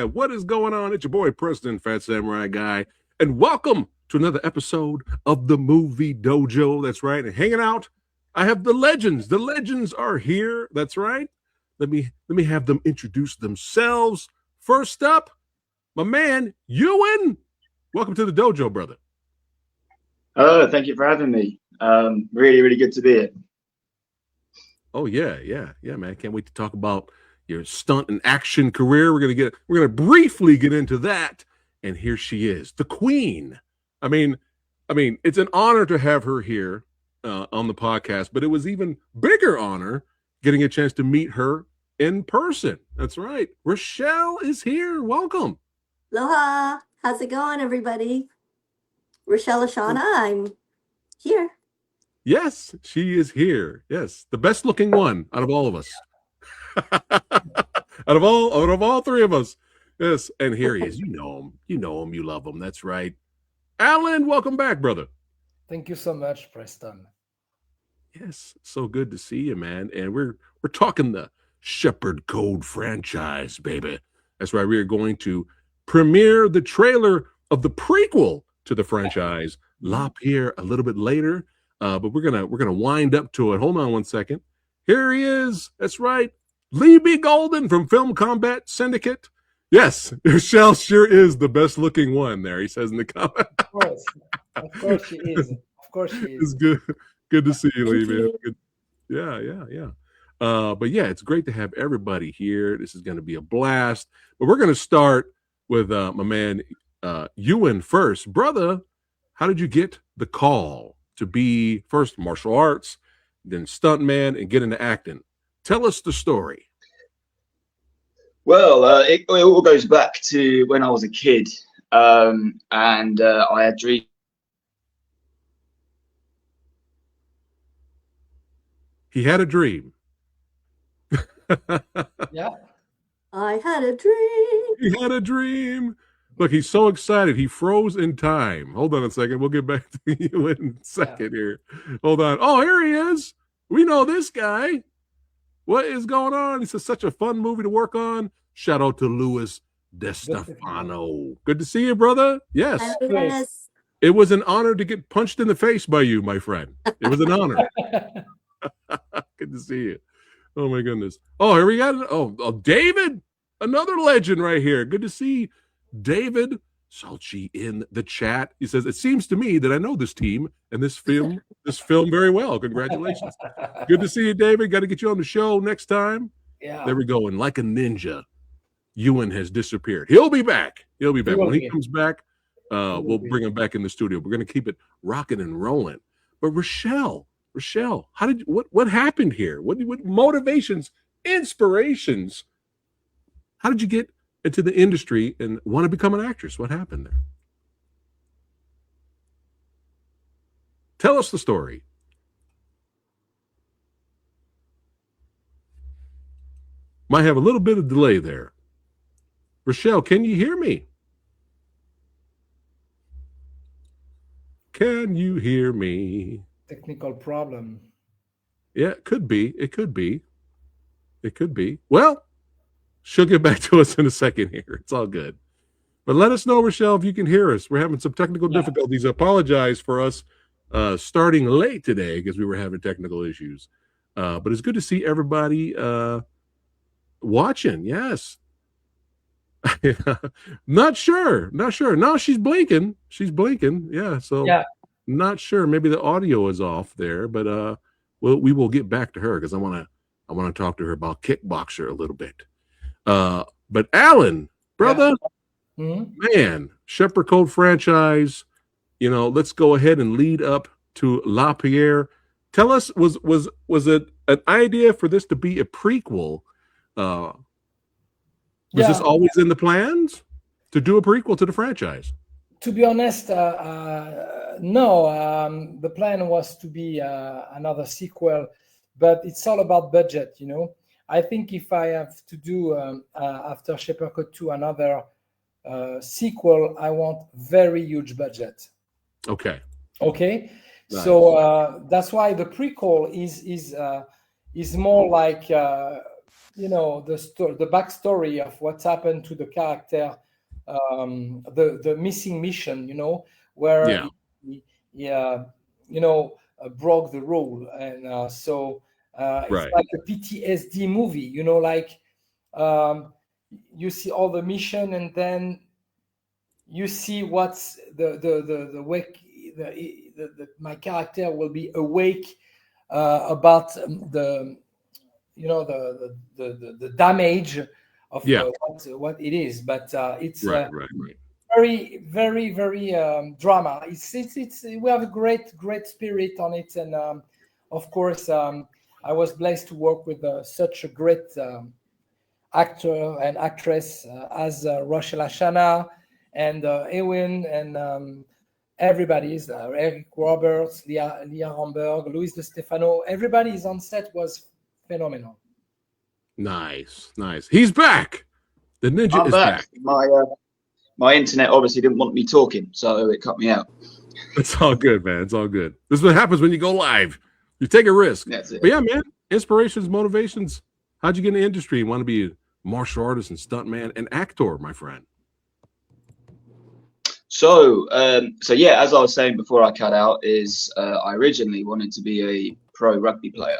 Yeah, what is going on? It's your boy Preston, Fat Samurai Guy, and welcome to another episode of the Movie Dojo. That's right, and hanging out, I have the legends. The legends are here. That's right. Let me have them introduce themselves. First up, my man Ewan. Welcome to the dojo, brother. Oh, thank you for having me. Really good to be here. Oh yeah, man. Can't wait to talk about your stunt and action career. We're gonna briefly get into that. And here she is, the queen. I mean, it's an honor to have her here on the podcast, but it was even bigger honor getting a chance to meet her in person. That's right. Rochelle is here. Welcome. Aloha. How's it going, everybody? Rochelle Ashana, I'm here. Yes, she is here. Yes, the best looking one out of all of us. out of all three of us. Yes, and here he is. You know him, you love him. That's right. Alan, welcome back, brother. Thank you so much, Preston. Yes, so good to see you, man. And we're talking the Shepherd Code franchise, baby. That's right. We are going to premiere the trailer of the prequel to the franchise, Lapierre, a little bit later. But we're gonna wind up to it. Hold on one second. Here he is. That's right. Lee B. Golden from Film Combat Syndicate. Yes, Rochelle sure is the best looking one there, he says in the comment. Of course she is. Of course she is. It's good to see you, Lee, man. Good. Yeah. But yeah, it's great to have everybody here. This is going to be a blast. But we're going to start with my man Ewan first. Brother, how did you get the call to be first martial arts, then stuntman, and get into acting? Tell us the story. Well, it all goes back to when I was a kid, and I had dreams. He had a dream. Yeah. I had a dream. He had a dream. Look, he's so excited. He froze in time. Hold on a second. We'll get back to you in a second here. Hold on. Oh, here he is. We know this guy. What is going on? This is such a fun movie to work on. Shout out to Louis DeStefano. Good to see you, brother. Yes. Yes. It was an honor to get punched in the face by you, my friend. It was an honor. Good to see you. Oh, my goodness. Oh, here we got it. Oh, David. Another legend right here. Good to see David Salchi in the chat. He says, it seems to me that I know this team and this film very well. Congratulations. Good to see you, David. Got to get you on the show next time. Yeah. There we go. And like a ninja, Ewan has disappeared. He'll be back. When he comes back, we'll bring him back in the studio. We're going to keep it rocking and rolling. But Rochelle, what happened here? What motivations, inspirations? How did you get into the industry and want to become an actress? What happened there? Tell us the story. Might have a little bit of delay there. Rochelle, can you hear me? Can you hear me? Technical problem. Yeah, it could be. Well, she'll get back to us in a second here. It's all good. But let us know, Rochelle, if you can hear us. We're having some technical difficulties. I apologize for us starting late today because we were having technical issues. But it's good to see everybody watching. Yes. Not sure. No, she's blinking. Yeah. So not sure. Maybe the audio is off there, but we will get back to her because I want to talk to her about Kickboxer a little bit. But Alan, brother, man, Shepherd Code franchise, let's go ahead and lead up to Lapierre. Tell us, was it an idea for this to be a prequel? Was this always in the plans to do a prequel to the franchise? To be honest, no. The plan was to be another sequel, but it's all about budget, I think if I have to do after Shepherd Code 2 another sequel, I want very huge budget. Okay. Nice. So that's why the prequel is more like the backstory of what's happened to the character, the missing mission, where he broke the rule, and so it's like a PTSD movie, like you see all the mission, and then you see what's the wake. My character will be awake about the damage of what it is, but it's very, very, very drama. It's we have a great spirit on it, and of course I was blessed to work with such a great actor and actress as Rochelle Ashana and Ewan and everybody's Eric Roberts, Leah Romberg, Luis De Stefano. Everybody's on set was phenomenal. Nice. He's back. The ninja is back. My internet obviously didn't want me talking, so it cut me out. It's all good, man. It's all good. This is what happens when you go live. You take a risk. That's it. But yeah, man, inspirations, motivations. How'd you get in the industry and want to be a martial artist and stuntman and actor, my friend? So yeah, as I was saying before I cut out, is I originally wanted to be a pro rugby player,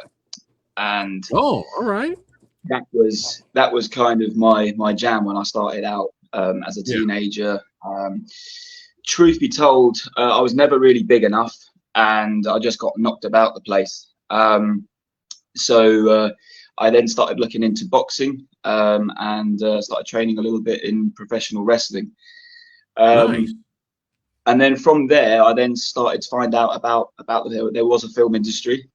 and all right, that was kind of my jam when I started out as a teenager. Truth be told, I was never really big enough, and I just got knocked about the place. So I then started looking into boxing and started training a little bit in professional wrestling. Nice. And then from there, I then started to find out about there was a film industry,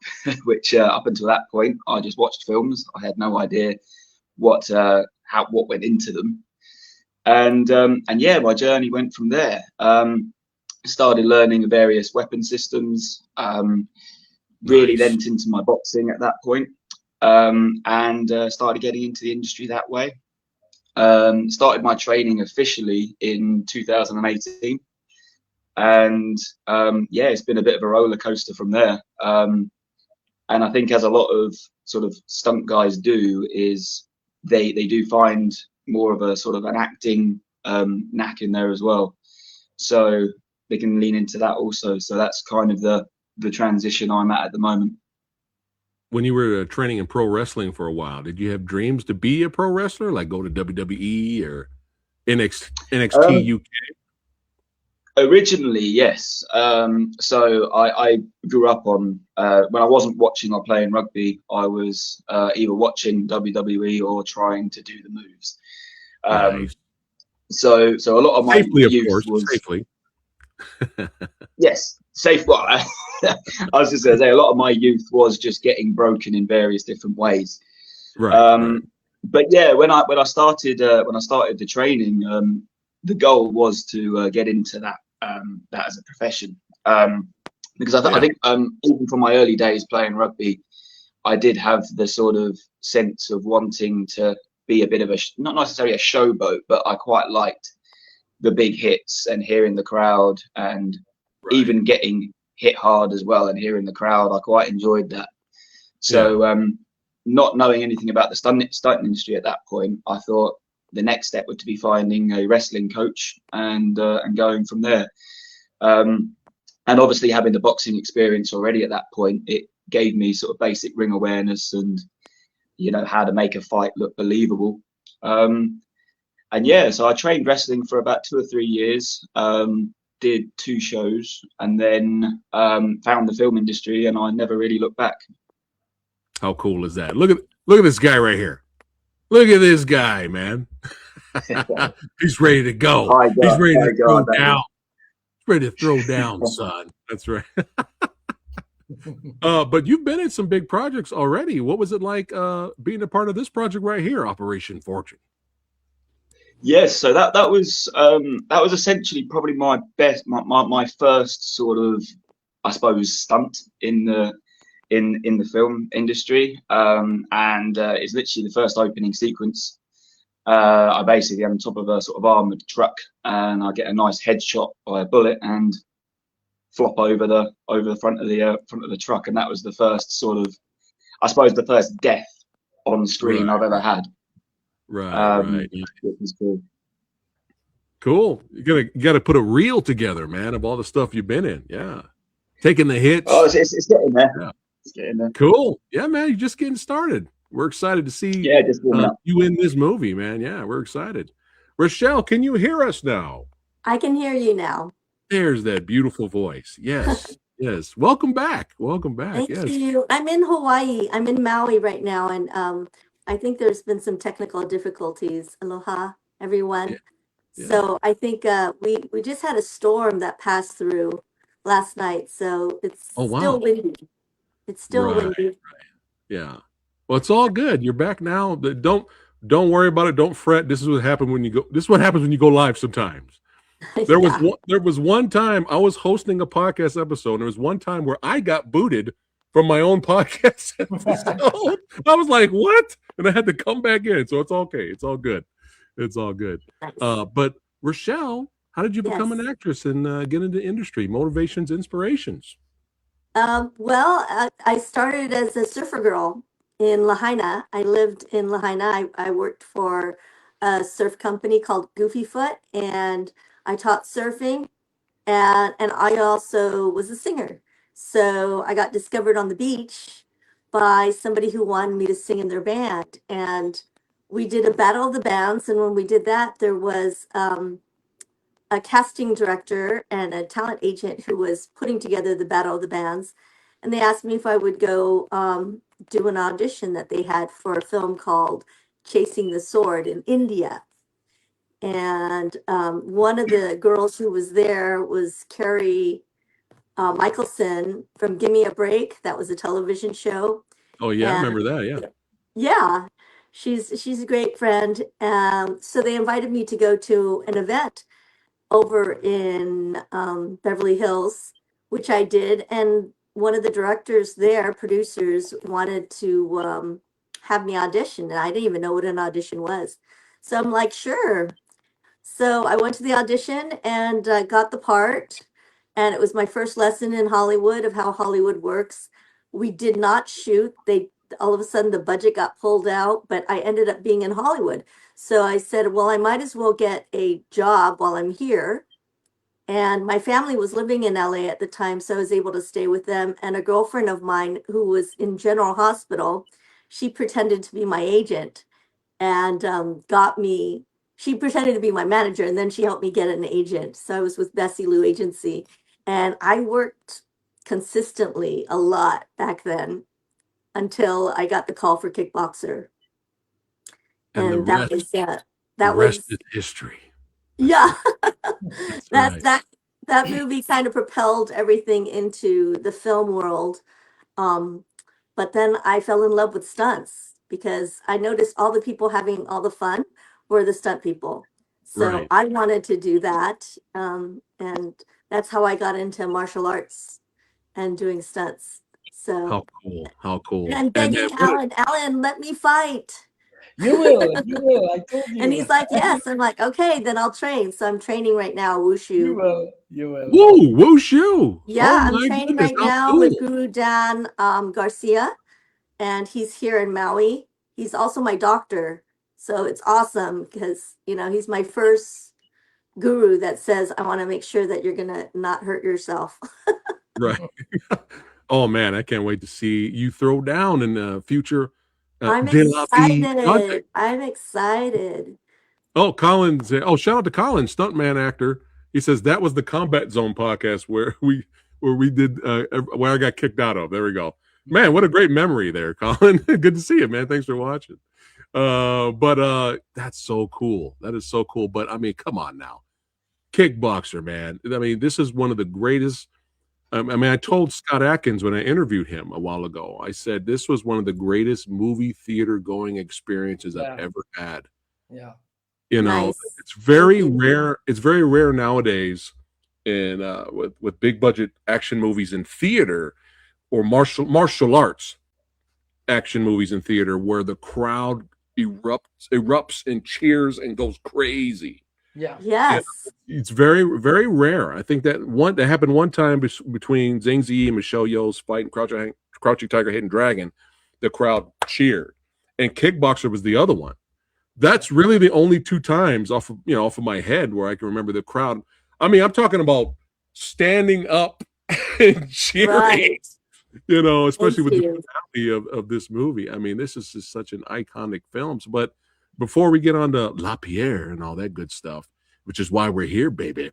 which up until that point, I just watched films. I had no idea what went into them. And yeah, my journey went from there. Started learning various weapon systems, really lent into my boxing at that point, and started getting into the industry that way. Started my training officially in 2018. And yeah, it's been a bit of a roller coaster from there. And I think, as a lot of sort of stunt guys do, is they do find more of a sort of an acting knack in there as well. So they can lean into that also. So that's kind of the transition I'm at the moment. When you were training in pro wrestling for a while, did you have dreams to be a pro wrestler, like go to WWE or NXT UK? Originally, yes. So I grew up on when I wasn't watching or playing rugby, I was either watching WWE or trying to do the moves. Nice. So a lot of my youth was safely. Yes, safe. Well, I was just going to say, a lot of my youth was just getting broken in various different ways. Right. But yeah, when I started the training, the goal was to get into that as a profession, because I think even from my early days playing rugby, I did have the sort of sense of wanting to be a bit of not necessarily a showboat, but I quite liked the big hits and hearing the crowd, and even getting hit hard as well and hearing the crowd. I quite enjoyed that. So not knowing anything about the stunt industry at that point, I thought the next step would to be finding a wrestling coach and going from there. And obviously having the boxing experience already at that point, it gave me sort of basic ring awareness and, you know, how to make a fight look believable. And yeah, so I trained wrestling for about 2 or 3 years, did 2 shows, and then found the film industry, and I never really looked back. How cool is that? Look at this guy right here. Look at this guy, man. He's ready to go. He's ready to throw down. He's ready to throw down, son. That's right. But you've been in some big projects already. What was it like being a part of this project right here, Operation Fortune? Yes, so that was essentially probably my first sort of, I suppose, stunt in the film industry, and it's literally the first opening sequence. I basically am on top of a sort of armored truck, and I get a nice headshot by a bullet and flop over the front of the truck, and that was the first sort of, I suppose, the first death on screen Right. I've ever had. Right. Which is cool. Cool. You gotta put a reel together, man, of all the stuff you've been in. Yeah. Taking the hits. Oh, it's getting there. Yeah. It's getting there. Cool. Yeah, man, you're just getting started. We're excited to see Yeah, just warming up. you in this movie, man. Yeah, we're excited. Rochelle, can you hear us now? I can hear you now. There's that beautiful voice. Yes. Yes. Welcome back. Welcome back. Thank Yes. you. I'm in Hawaii. I'm in Maui right now, and I think there's been some technical difficulties. Aloha, everyone. Yeah. Yeah. So I think we just had a storm that passed through last night, so it's Oh, wow. still windy. It's still Right. windy. Yeah. Well, it's all good. You're back now. Don't worry about it. Don't fret. This is what happened when you go. This is what happens when you go live sometimes. There was one time I was hosting a podcast episode, and there was one time where I got booted from my own podcast episode. I was like, "What?" And I had to come back in. So it's okay. It's all good. It's all good. Nice. But Rochelle, how did you become an actress and get into industry? Motivations, inspirations. Well, I started as a surfer girl in Lahaina. I lived in Lahaina. I worked for a surf company called Goofy Foot, and I taught surfing, and I also was a singer. So I got discovered on the beach by somebody who wanted me to sing in their band, and we did a battle of the bands. And when we did that, there was a casting director and a talent agent who was putting together the battle of the bands, and they asked me if I would go do an audition that they had for a film called Chasing the Sword in India. And one of the girls who was there was Carrie Michelson from Give Me a Break. That was a television show. Oh yeah, I And remember that. Yeah. yeah, she's a great friend. So they invited me to go to an event over in Beverly Hills, which I did. And one of the directors there, producers, wanted to have me audition. And I didn't even know what an audition was. So I'm like, sure. So I went to the audition and got the part. And it was my first lesson in Hollywood of how Hollywood works. We did not shoot. All of a sudden the budget got pulled out, but I ended up being in Hollywood. So I said, well, I might as well get a job while I'm here. And my family was living in LA at the time, so I was able to stay with them. And a girlfriend of mine who was in General Hospital, she pretended to be my agent and she pretended to be my manager, and then she helped me get an agent. So I was with Bessie Lou Agency, and I worked consistently a lot back then until I got the call for Kickboxer. And the rest is history. Yeah. Right. That movie kind of propelled everything into the film world. But then I fell in love with stunts because I noticed all the people having all the fun were the stunt people. So Right. I wanted to do that. And that's how I got into martial arts and doing stunts. So How cool. How cool. and I'm begging Alan, let me fight. You will. I told you. And he's like, yes. I'm like, okay, then I'll train. So I'm training right now, wushu. You will. Woo, wushu. Yeah, Oh, I'm training right now with Guru Dan Garcia, and he's here in Maui. He's also my doctor. So it's awesome because, he's my first guru that says, I want to make sure that you're going to not hurt yourself. Right. Oh, man, I can't wait to see you throw down in the future. I'm excited. I'm excited. Oh, Collins. Oh, shout out to Collins, stuntman actor. He says that was the Combat Zone podcast where we did where I got kicked out of. There we go. Man, what a great memory there, Colin. Good to see you, man. Thanks for watching. But that's so cool. That is so cool. But I mean, come on now. Kickboxer, man. I mean, this is one of the greatest. I told Scott Atkins when I interviewed him a while ago, I said this was one of the greatest movie theater going experiences I've ever had. Yeah. Nice. It's very rare. It's very rare nowadays in with big budget action movies in theater or martial arts action movies in theater where the crowd erupts and cheers and goes crazy. Yeah. Yes. It's very, very rare. I think that happened one time between Zhang Ziyi and Michelle Yeoh's fight in Crouching Tiger, Hidden Dragon. The crowd cheered. and Kickboxer was the other one. That's really the only two times off of my head where I can remember the crowd. I mean, I'm talking about standing up and cheering, Right. especially Thank with the you. finale of this movie. I mean, this is just such an iconic film. But before we get on to Lapierre and all that good stuff, which is why we're here, baby.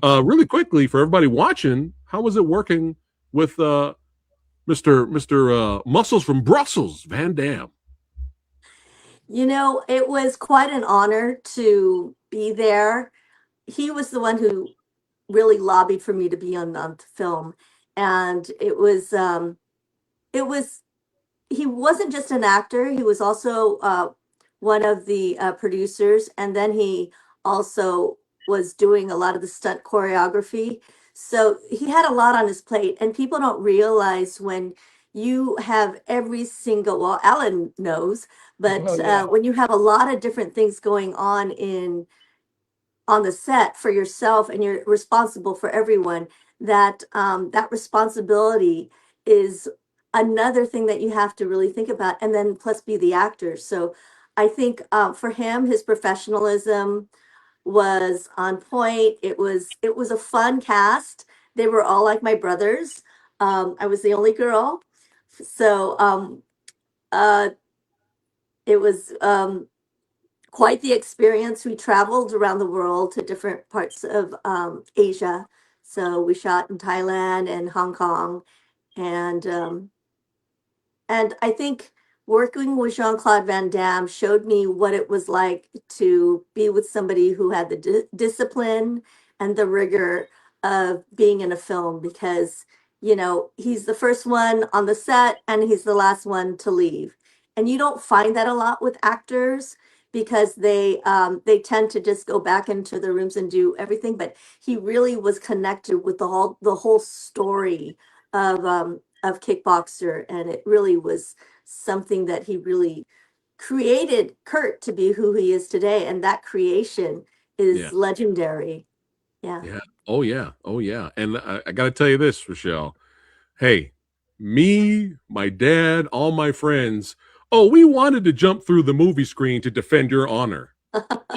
Really quickly for everybody watching, how was it working with Mr. Muscles from Brussels, Van Damme? It was quite an honor to be there. He was the one who really lobbied for me to be on the film. And it was he wasn't just an actor, he was also one of the producers, and then he also was doing a lot of the stunt choreography. So he had a lot on his plate, and people don't realize when you have every single, well, Alan knows, but Oh, yeah. when you have a lot of different things going on the set for yourself and you're responsible for everyone, that responsibility is another thing that you have to really think about, and then plus be the actor. So I think for him, his professionalism was on point. It was a fun cast. They were all like my brothers. I was the only girl, so uh, it was quite the experience. We traveled around the world to different parts of Asia. So we shot in Thailand and Hong Kong, and I think working with Jean-Claude Van Damme showed me what it was like to be with somebody who had the discipline and the rigor of being in a film, because, he's the first one on the set and he's the last one to leave. And you don't find that a lot with actors, because they tend to just go back into their rooms and do everything. But he really was connected with the whole story of Kickboxer, and it really was something that he really created Kurt to be who he is today, and that creation is Yeah. legendary. Yeah. Yeah. Oh yeah. Oh yeah. And I got to tell you this, Rochelle. Hey, me, my dad, all my friends. Oh, we wanted to jump through the movie screen to defend your honor.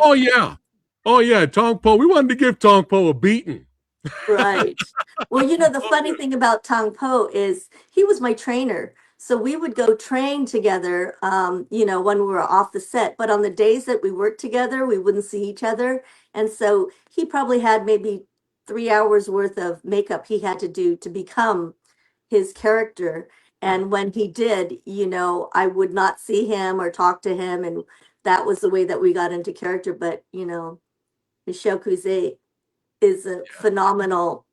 Oh yeah. Oh yeah. Tong Po. We wanted to give Tong Po a beating. Right. Well, the funny thing about Tang Po is he was my trainer. So we would go train together, when we were off the set. But on the days that we worked together, we wouldn't see each other. And so he probably had maybe 3 hours worth of makeup he had to do to become his character. And when he did, I would not see him or talk to him. And that was the way that we got into character. But, Michel Couzet is a phenomenal,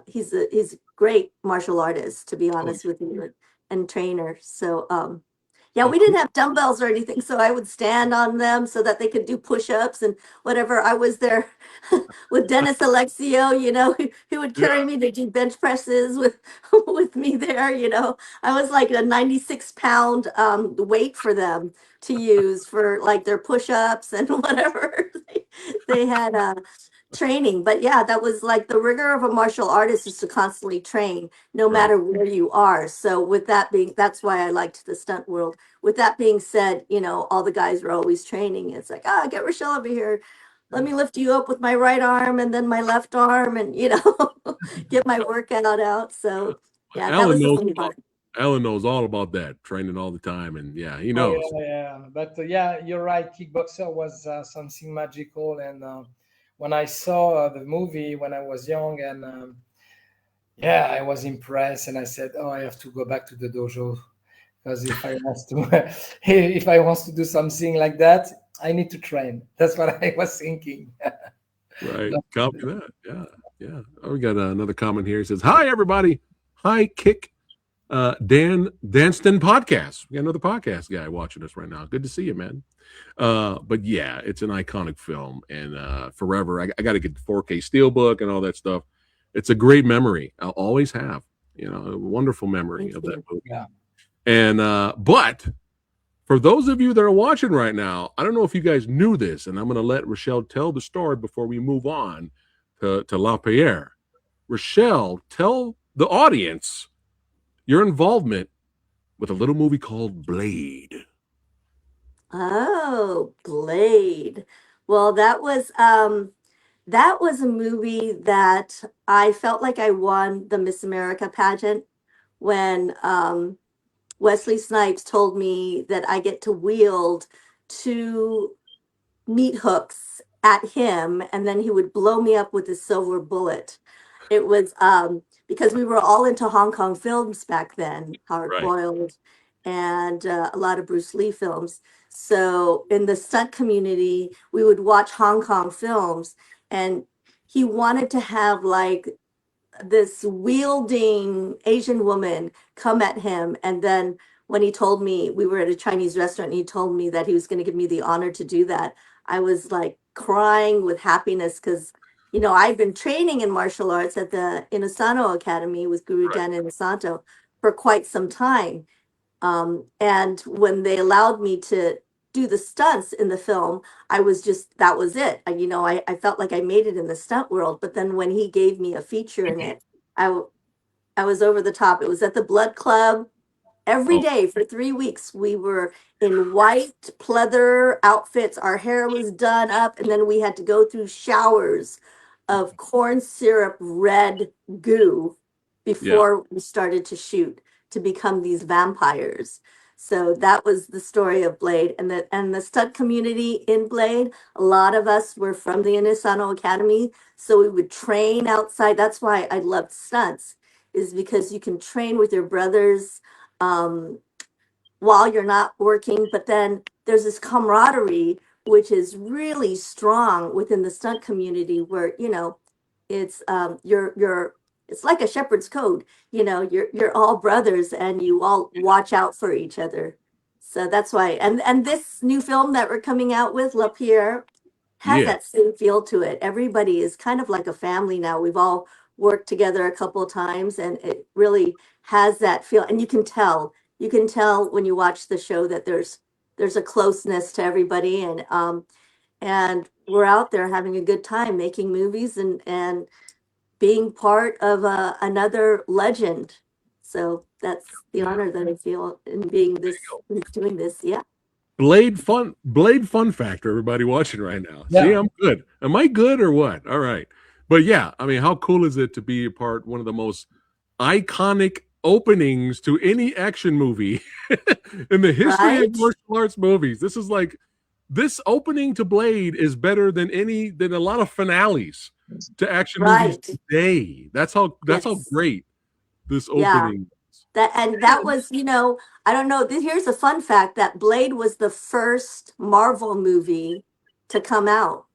he's a great martial artist, to be Oh, honest with you, and trainer. So yeah, oh, we didn't have dumbbells or anything, so I would stand on them so that they could do push-ups and whatever. I was there with Dennis Alexio, who would yeah. carry me to do bench presses with with me there. I was like a 96-pound weight for them to use for like their push-ups and whatever they had training. But yeah, that was like the rigor of a martial artist, is to constantly train no Right. matter where you are. So that's why I liked the stunt world. With that being said, all the guys were always training. It's like, get Rochelle over here, let me lift you up with my right arm and then my left arm, and get my workout out. So yeah, that Alan was the knows. funny part. Alan knows all about that, training all the time, and yeah, he Oh knows. yeah, yeah. But yeah, you're right. Kickboxer was something magical, and when I saw the movie when I was young, and yeah, I was impressed, and I said, "Oh, I have to go back to the dojo, because if I want to, if I want to do something like that, I need to train." That's what I was thinking. Right. Copy that. Yeah. Yeah. Oh, we got another comment here. He says, "Hi, everybody. Hi, Kick Dan Danston podcast." We got another podcast guy watching us right now. Good to see you, man. But yeah, it's an iconic film, and forever. I got to get the 4K steelbook and all that stuff. It's a great memory. I'll always have, a wonderful memory Thank of that you. movie. Yeah. And but for those of you that are watching right now, I don't know if you guys knew this, and I'm going to let Rochelle tell the story before we move on to Lapierre. Rochelle, tell the audience your involvement with a little movie called Blade. Oh, Blade. Well, that was a movie that I felt like I won the Miss America pageant when Wesley Snipes told me that I get to wield two meat hooks at him and then he would blow me up with a silver bullet. It was because we were all into Hong Kong films back then, Hard Right. Boiled and a lot of Bruce Lee films. So in the stunt community, we would watch Hong Kong films and he wanted to have like this wielding Asian woman come at him. And then when he told me we were at a Chinese restaurant and he told me that he was going to give me the honor to do that, I was like crying with happiness because, you know, I've been training in martial arts at the Inosanto Academy with Guru Right. Dan Inosanto for quite some time. And when they allowed me to do the stunts in the film, I was just, that was it. You know, I felt like I made it in the stunt world. But then when he gave me a feature in it, I was over the top. It was at the Blood Club. Every Oh, day for 3 weeks, we were in white pleather outfits. Our hair was done up, and then we had to go through showers of corn syrup red goo yeah. before we started to shoot to become these vampires. So that was the story of Blade, and the stunt community in Blade. A lot of us were from the Inisano Academy, so we would train outside. That's why I loved stunts, is because you can train with your brothers um, while you're not working. But then there's this camaraderie, which is really strong within the stunt community, where you know it's you're it's like a shepherd's code. You know, you're all brothers and you all watch out for each other. So that's why. And this new film that we're coming out with, Lapierre, has Yeah. that same feel to it. Everybody is kind of like a family now. We've all worked together a couple of times and it really has that feel. And you can tell when you watch the show that there's a closeness to everybody and we're out there having a good time making movies and being part of another legend. So that's the Yeah. honor that I feel in being this, in doing this. Yeah. Blade fun factor, everybody watching right now. See, Yeah. I'm good. Am I good or what? All right. But yeah, I mean, how cool is it to be a part one of the most iconic openings to any action movie in the history of Right. martial arts movies? This is like this opening to Blade is better than a lot of finales to action movies Right. today. That's how Yes. great this Yeah. opening is. That was, you know, I don't know. Here's a fun fact that Blade was the first Marvel movie to come out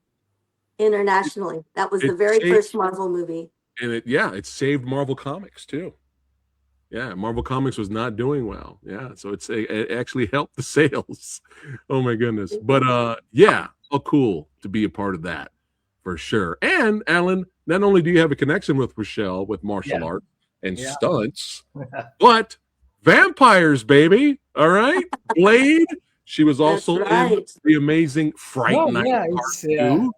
internationally. That was the It very saved first Marvel movie. and it saved Marvel Comics too. Yeah, Marvel Comics was not doing well. Yeah, so it actually helped the sales. Oh my goodness. But yeah, oh cool to be a part of that for sure. And Alan, not only do you have a connection with Rochelle with martial Yeah. art and Yeah. stunts, but vampires, baby. All right. Blade. She was That's also in right. the amazing Fright No, Night yeah, Part it's 2.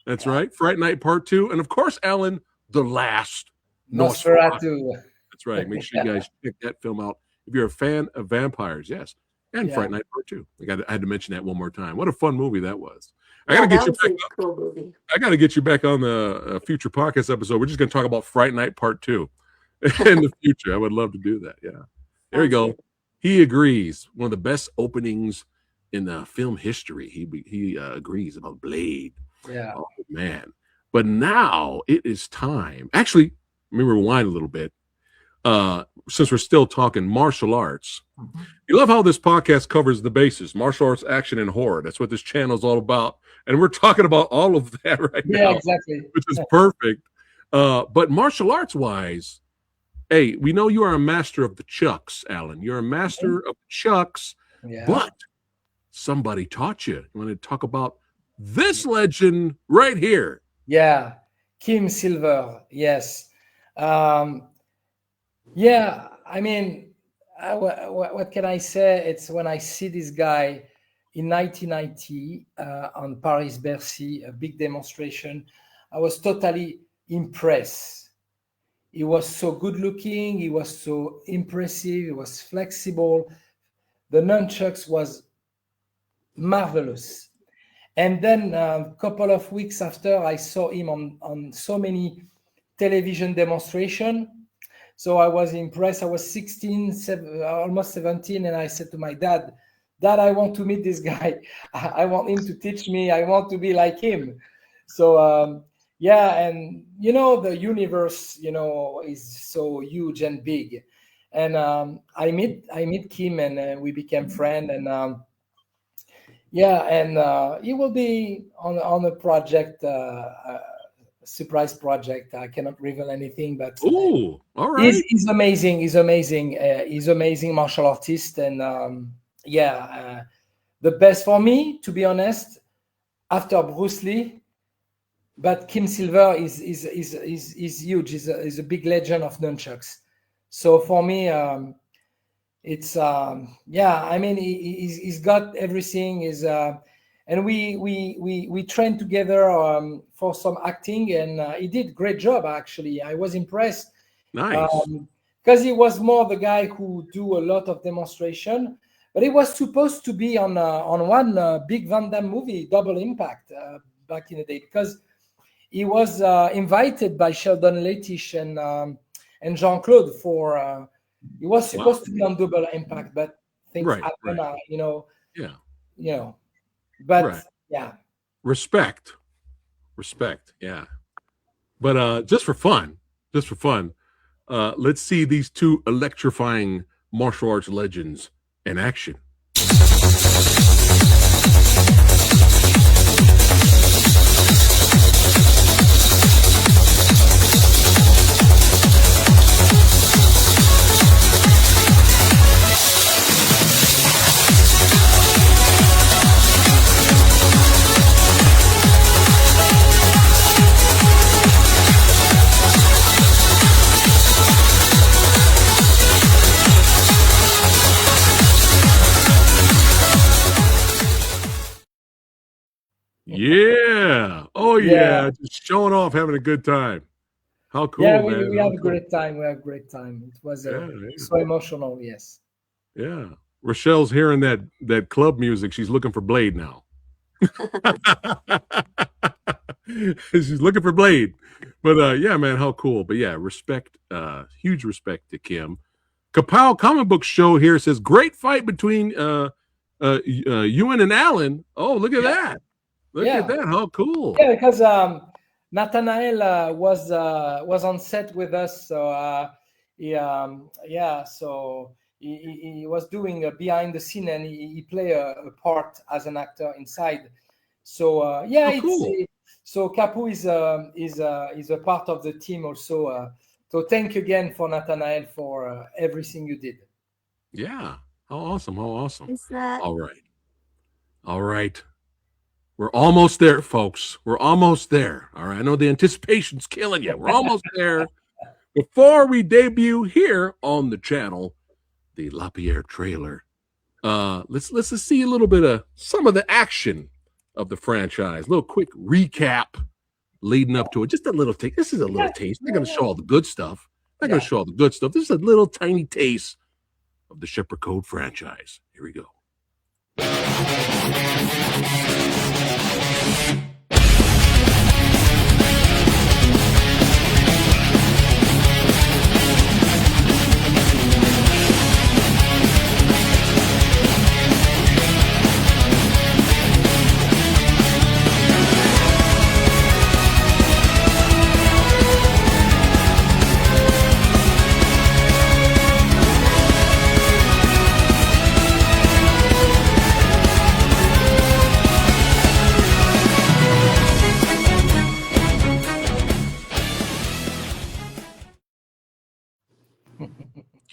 That's yeah. right. Fright Night Part 2. And of course, Alan, the last Nosferatu. Nosferatu. That's right. Make sure you Yeah. guys check that film out if you're a fan of vampires. Yes, and Yeah. Fright Night Part 2. I had to mention that one more time. What a fun movie that was. I Yeah, gotta get that you was back. a cool movie. I gotta get you back on the future podcast episode. We're just gonna talk about Fright Night Part 2 in the future. I would love to do that. Yeah. There we Sounds go. good. He agrees. One of the best openings in the film history. He agrees about Blade. Yeah. Oh man. But now it is time. Actually, let me rewind a little bit. Since we're still talking martial arts, Mhm. you love how this podcast covers the bases, martial arts, action, and horror. That's what this channel is all about. And we're talking about all of that right Yeah, now, exactly. which is perfect. But martial arts wise, hey, we know you are a master of the chucks, Alan. You're a master of chucks, Yeah. but somebody taught you. You want to talk about this legend right here? Yeah. Kim Silver. Yes. Um, yeah. I mean, what can I say? It's when I see this guy in 1990 on Paris-Bercy, a big demonstration, I was totally impressed. He was so good looking. He was so impressive. He was flexible. The nunchucks was marvelous. And then a couple of weeks after, I saw him on so many television demonstration. So I was impressed. I was 16, almost 17, and I said to my dad, "Dad, I want to meet this guy. I want him to teach me. I want to be like him." So yeah, and the universe, is so huge and big. And I meet Kim, and we became friends. And yeah, and he will be on a project. Surprise project. I cannot reveal anything, but Ooh, all right. He's amazing. He's amazing. He's amazing martial artist, and the best for me, to be honest, after Bruce Lee. But Kim Silver is huge. He's a big legend of nunchucks. So for me, it's I mean, he's got everything. And we trained together for some acting, and he did a great job, actually. I was impressed. Nice. Because he was more the guy who do a lot of demonstration, but he was supposed to be on one big Van Damme movie, Double Impact, back in the day, because he was invited by Sheldon Lettich and Jean-Claude for. He was supposed to be on Double Impact, but things happen. Yeah. But yeah, respect, yeah. But just for fun, let's see these two electrifying martial arts legends in action. Yeah. Oh yeah. Just showing off, having a good time. How cool, yeah, man. We have a great time. We have a great time. It was so emotional. Yes. Yeah. Rochelle's hearing that club music. She's looking for Blade now. She's looking for Blade. But yeah, man, how cool. But yeah, respect, huge respect to Kim. Kapow Comic Book Show here says, great fight between Ewan and Alan. Oh, look at that. Look at that. How cool. Yeah, because Nathanael was on set with us. So so he was doing a behind the scene, and he played a part as an actor inside. So cool. So Capu is a part of the team also. So thank you again for Nathanael for everything you did. Yeah. How awesome. How awesome. Is that All right. We're almost there, folks. We're almost there. All right. I know the anticipation's killing you. We're almost there. Before we debut here on the channel, the Lapierre trailer, let's just see a little bit of some of the action of the franchise. A little quick recap leading up to it. Just a little taste. This is a little taste. They're going to show all the good stuff. They're going to show all the good stuff. This is a little tiny taste of the Shepherd Code franchise. Here we go.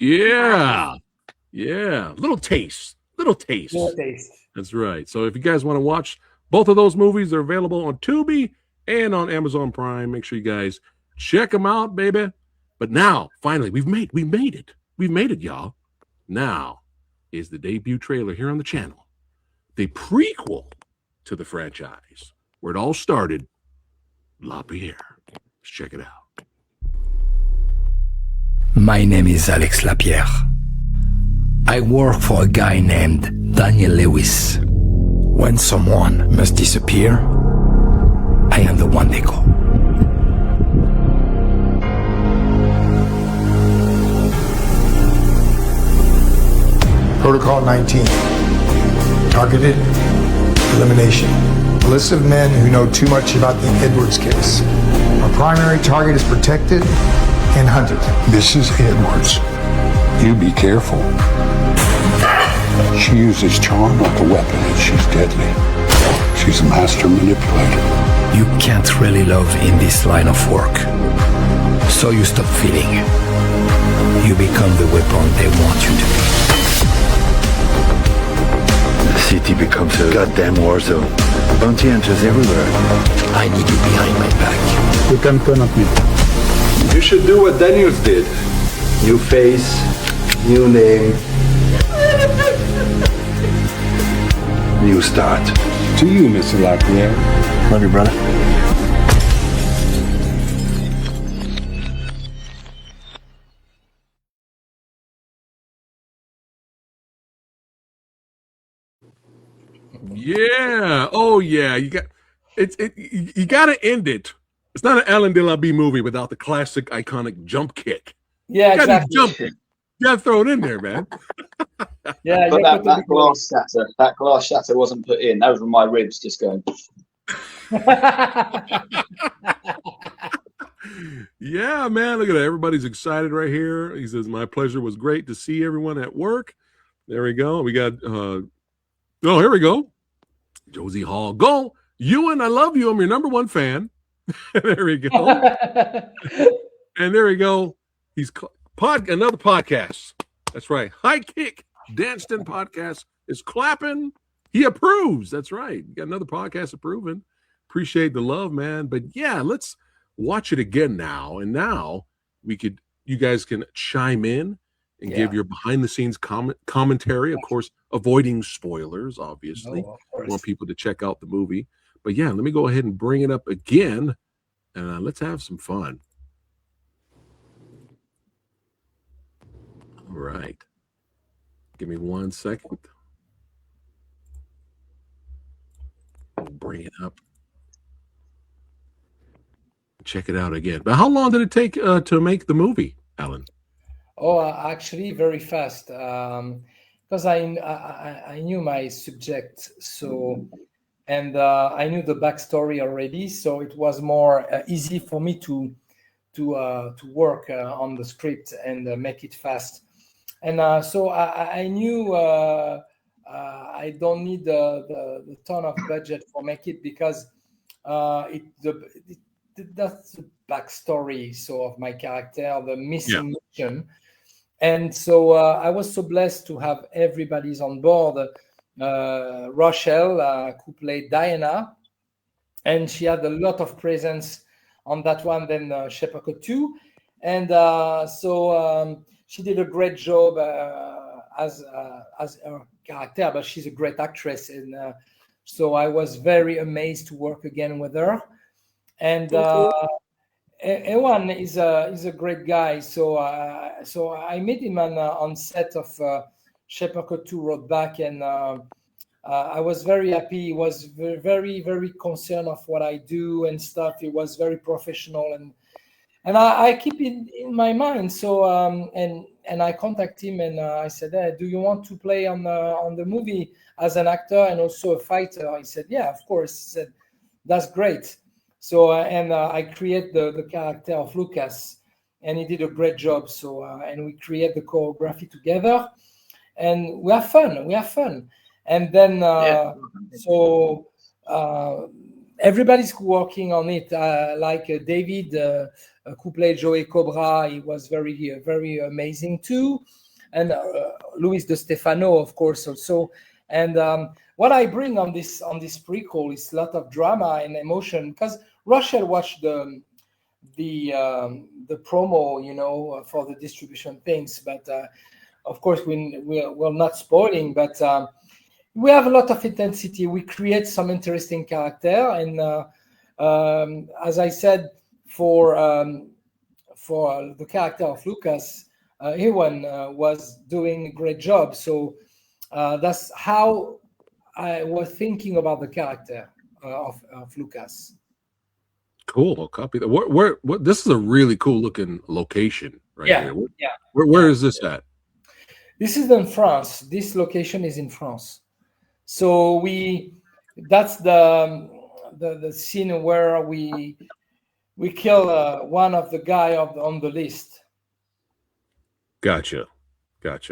Yeah. Little taste. That's right. So if you guys want to watch both of those movies, they're available on Tubi and on Amazon Prime. Make sure you guys check them out, baby. But now, finally, we've made it. We've made it, y'all. Now is the debut trailer here on the channel. The prequel to the franchise, where it all started, Lapierre. Let's check it out. My name is Alex Lapierre. I work for a guy named Daniel Lewis. When someone must disappear, I am the one they call. Protocol 19. Targeted elimination. A list of men who know too much about the Edwards case. Our primary target is protected and hunted. Mrs. Edwards, you be careful. She uses charm like a weapon and she's deadly. She's a master manipulator. You can't really love in this line of work. So you stop feeling. You become the weapon they want you to be. The city becomes a goddamn war zone. Bounty hunters everywhere. I need you behind my back. You can turn at me. You should do what Daniels did. New face, new name, new start. To you, Mr. Lapierre. Love you, brother. Yeah. Oh yeah. You got you got to end it. It's not an Alain Delabie movie without the classic iconic jump kick. Yeah, You got to exactly. jump kick. You got to throw it in there, man. Yeah, But you're that glass shatter wasn't put in. That was from my ribs just going. Yeah, man. Look at that. Everybody's excited right here. He says, "My pleasure, was great to see everyone at work." There we go. We got oh, here we go. Josie Hall. Go. Ewan, I love you. I'm your number one fan. There we go. And there we go. He's another podcast. That's right. High Kick Danston podcast is clapping. He approves. That's right. You got another podcast approving. Appreciate the love, man. But yeah, let's watch it again now. And now you guys can chime in and give your behind the scenes commentary. Of course, avoiding spoilers, obviously. Oh, of course. Want people to check out the movie. But yeah, let me go ahead and bring it up again. And let's have some fun. All right. Give me 1 second. We'll bring it up. Check it out again. But how long did it take to make the movie, Alan? Oh, actually, very fast. Because I knew my subject, and I knew the backstory already, so it was more easy for me to work on the script and make it fast. And so I knew I don't need the ton of budget for make it, because that's the backstory of my character, the missing mission. And so I was so blessed to have everybody's on board. Rochelle, who played Diana, and she had a lot of presence on that one than Shepherd 2. And so she did a great job as her character, but she's a great actress. And so I was very amazed to work again with her. And Ewan is a great guy. So I met him on set of Shepherd 2 Road Back, and I was very happy. He was very, very concerned of what I do and stuff. He was very professional, and I keep it in my mind. So and I contact him, and I said, hey, do you want to play on the movie as an actor and also a fighter? He said, yeah, of course. He said, that's great. So I create the character of Lucas, and he did a great job. So and we create the choreography together, and we have fun. And then so everybody's working on it. Like David, who played Joey Cobra, he was very amazing too. And Luis De Stefano, of course, also. And what I bring on this prequel is a lot of drama and emotion, because Rochelle watched the promo, for the distribution things. But of course, we're not spoiling. But we have a lot of intensity. We create some interesting character, and as I said, for the character of Lucas, Ewan was doing a great job. So that's how I was thinking about the character of Lucas. Cool. I'll copy that. What? This is a really cool looking location right Yeah, here. yeah. Where is this at? This is in France. This location is in France. So that's the scene where we kill one of the guy on the list. Gotcha. That's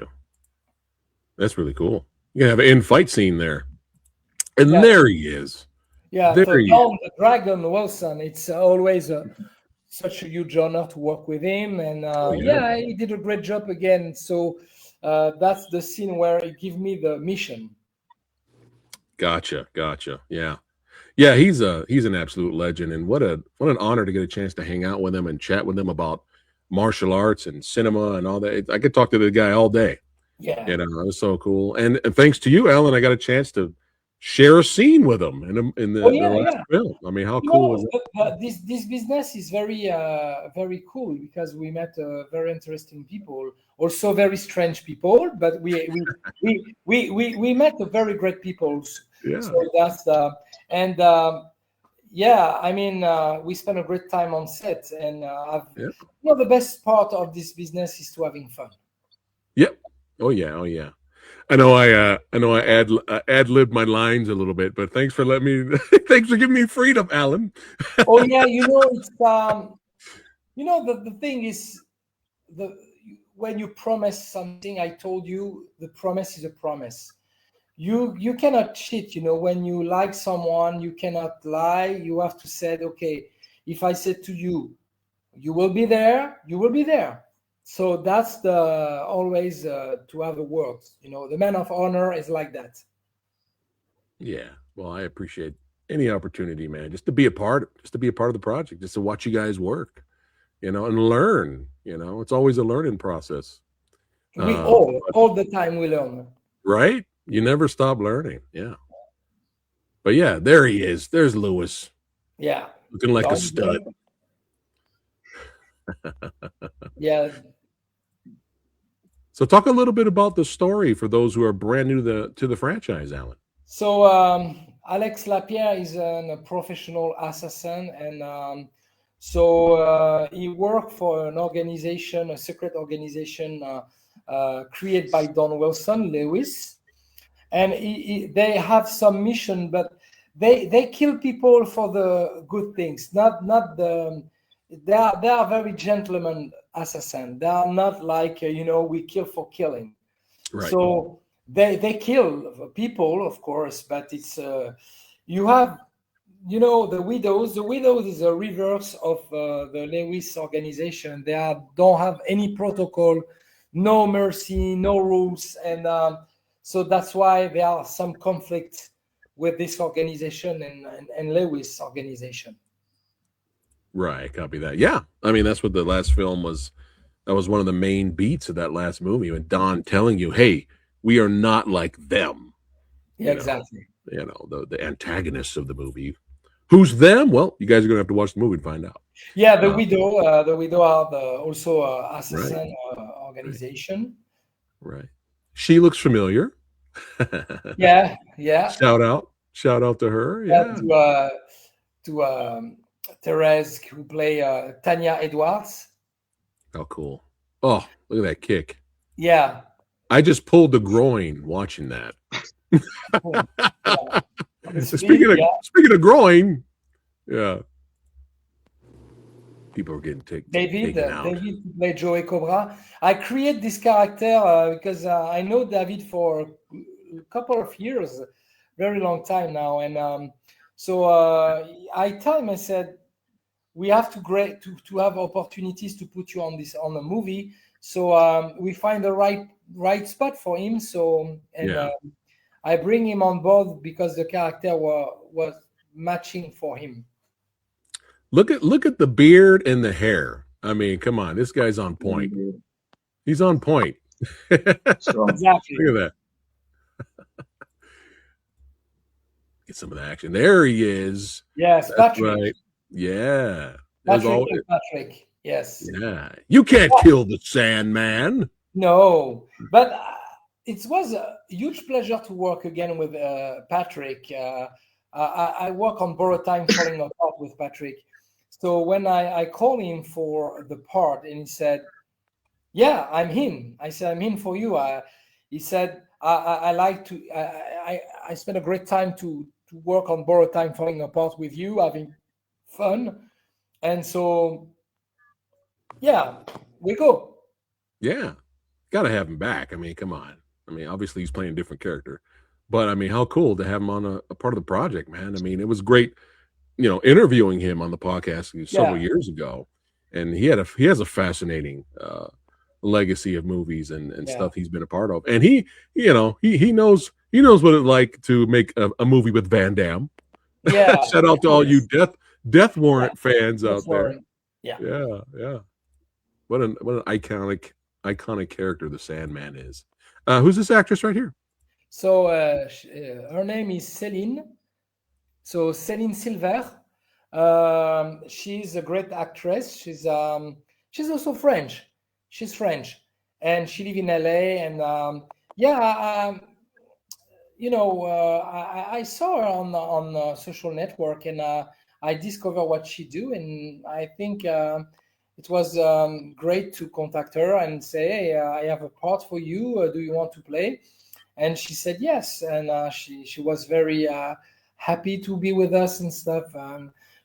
really cool. You can have an in-fight scene there. And there he is. Yeah, there so he John the Dragon Wilson, it's always such a huge honor to work with him. And he did a great job again. So that's the scene where he gave me the mission. Gotcha. Yeah. Yeah, he's an absolute legend. And what an honor to get a chance to hang out with him and chat with him about martial arts and cinema and all that. I could talk to the guy all day. Yeah. You know, it was so cool. And thanks to you, Alan, I got a chance to share a scene with him in the last film. I mean, how cool was it? This business is very very cool because we met very interesting people, also very strange people, but we met very great people. Yeah. So that's I mean, we spent a great time on set, and the best part of this business is to having fun. Yep. Oh yeah. I know I ad-libbed my lines a little bit, but thanks for thanks for giving me freedom, Alan. Oh yeah, it's the thing is when you promise something, I told you the promise is a promise. You cannot cheat, when you like someone, you cannot lie. You have to say, okay, if I said to you, you will be there, you will be there. So that's always to have a word. The man of honor is like that. Yeah. Well, I appreciate any opportunity, man, just to be a part of the project, just to watch you guys work, and learn. It's always a learning process. We all the time we learn. Right? You never stop learning. Yeah. But yeah, there he is. There's Lewis. Yeah. Looking like a stud. Yeah. So talk a little bit about the story for those who are brand new to the franchise, Alan. So Alex Lapierre is a professional assassin, and he worked for an organization, a secret organization created by Don Wilson, Lewis, and they have some mission, but they kill people for the good things, not the. They are very gentleman assassin. They are not like we kill for killing. Right. So they kill people, of course, but it's you have the widows. The widows is a reverse of the Lewis organization. They don't have any protocol, no mercy, no rules, and so that's why there are some conflict with this organization and Lewis organization. Right, copy that. Yeah, I mean that's what the last film was. That was one of the main beats of that last movie, and Don telling you, "Hey, we are not like them." Yeah, exactly. The antagonists of the movie. Who's them? Well, you guys are gonna have to watch the movie and find out. Yeah, the widow. The widow are also assassin organization. Right. She looks familiar. Yeah. Shout out to her. Yeah. To Therese, who play Tania Edwards. Oh, cool. Oh, look at that kick. Yeah. I just pulled the groin watching that. Yeah. Speaking of groin, yeah. People are getting taken out. David played Joey Cobra. I create this character because I know David for a couple of years, very long time now, and so I tell him, I said, we have to have opportunities to put you on the movie. So we find the right spot for him. So I bring him on board because the character was matching for him. Look at the beard and the hair. I mean, come on, this guy's on point. He's on point. Exactly. Look at that. Get some of the action. There he is. Yes, that's Patrick. Right. Yeah. Patrick. Yes. Yeah. You can't kill the Sandman. No, but it was a huge pleasure to work again with Patrick. I work on Borrowed Time Falling Apart with Patrick. So when I called him for the part, and he said, "Yeah, I'm him." I said, "I'm him for you." He said, "I like to. I spent a great time to work on Borrowed Time Falling Apart with you, having fun." And so, yeah, we go. Yeah, gotta have him back. I mean, come on. I mean, obviously he's playing a different character, but I mean, how cool to have him on a part of the project, man. I mean, it was great, interviewing him on the podcast several years ago, and he has a fascinating legacy of movies and stuff he's been a part of, and he knows what it's like to make a movie with Van Damme. Yeah. Shout out to all you Death Warrant fans out there. Yeah. Yeah. What an iconic character the Sandman is. Who's this actress right here? So her name is Céline. So Céline Silver. She's a great actress. She's also French. She's French, and she lives in LA. And I saw her on social network, and I discovered what she do, and I think it was great to contact her and say, "Hey, I have a part for you. Do you want to play?" And she said yes, and she was very happy to be with us and stuff.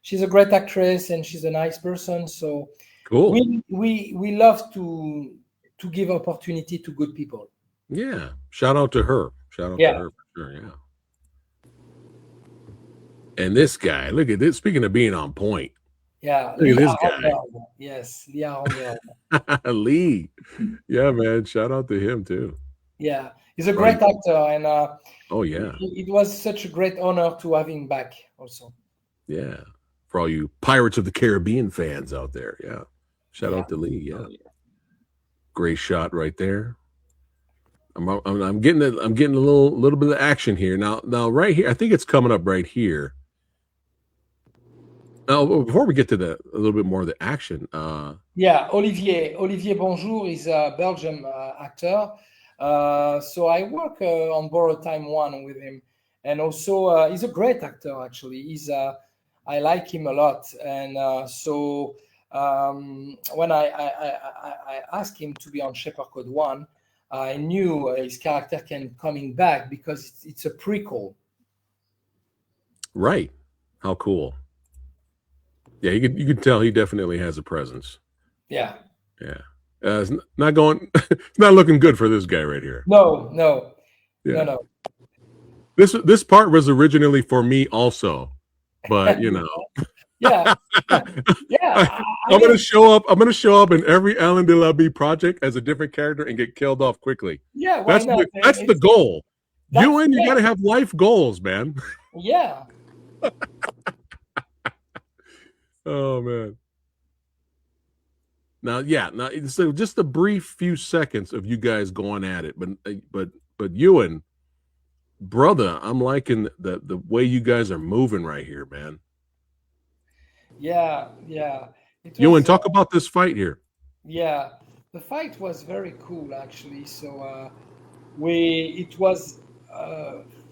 She's a great actress, and she's a nice person. So cool. We love to give opportunity to good people. Yeah, shout out to her. Shout out to her for sure. Yeah. And this guy, look at this. Speaking of being on point. Yeah, look at this guy. Yes, Leah. Lee. Yeah, man. Shout out to him too. Yeah, he's a great actor, and oh yeah, it was such a great honor to have him back. Also. Yeah, for all you Pirates of the Caribbean fans out there. Yeah, shout out to Lee. Yeah, great shot right there. I'm getting a little bit of action here now. Right here, I think it's coming up right here. Now, before we get to a little bit more of the action, Olivier Bonjour is a Belgian actor. So I work on Borrowed Time 1 with him, and also he's a great actor. Actually, I like him a lot, and when I asked him to be on Shepherd Code 1, I knew his character coming back because it's a prequel. Right? How cool! Yeah, you could tell he definitely has a presence. Yeah. Yeah. It's not going. It's not looking good for this guy right here. No. Yeah. No. This part was originally for me also, but Yeah. I'm gonna show up in every Alain Delabie project as a different character and get killed off quickly. Yeah, why not? That's the goal. You gotta have life goals, man. Yeah. Oh man. Now, so just a brief few seconds of you guys going at it, but Ewan, brother, I'm liking the way you guys are moving right here, man. Yeah. Ewan, talk about this fight here. Yeah, the fight was very cool actually. So it was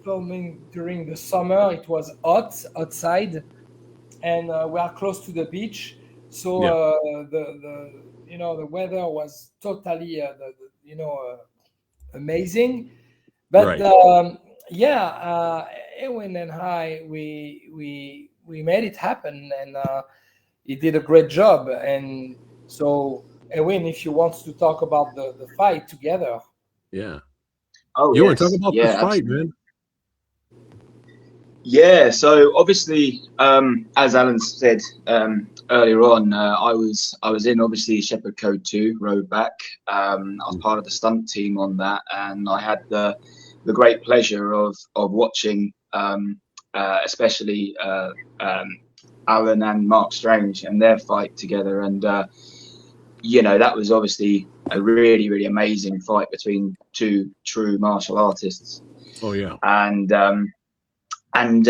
filming during the summer. It was hot outside, and we are close to the beach. So the weather was totally amazing, but Ewan and I we made it happen, and he did a great job. And so Ewan, if you want to talk about the fight together. Yeah. Oh, Ewan, talk about this fight, man. Yeah, so obviously, as Alan said earlier on, I was in obviously Shepherd Code 2 Road Back. I was part of the stunt team on that, and I had the great pleasure of watching, especially Alan and Mark Strange and their fight together, and that was obviously a really, really amazing fight between two true martial artists. Oh yeah, and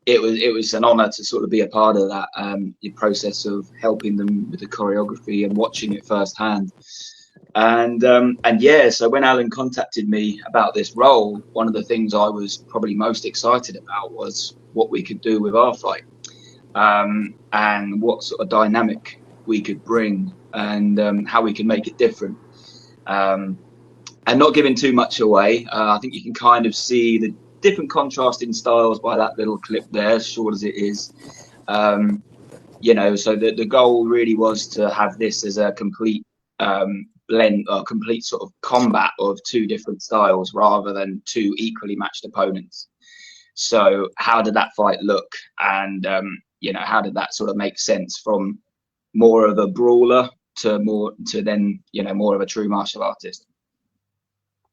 it was an honor to sort of be a part of that the process of helping them with the choreography and watching it firsthand. And yeah, so when Alan contacted me about this role, one of the things I was probably most excited about was what we could do with our fight, and what sort of dynamic we could bring, and how we can make it different. And not giving too much away, I think you can kind of see the different contrasting styles by that little clip there, short as it is. You know, so the goal really was to have this as a complete blend, or complete sort of combat of two different styles rather than two equally matched opponents. So how did that fight look? And you know, how did that sort of make sense from more of a brawler to then, you know, more of a true martial artist?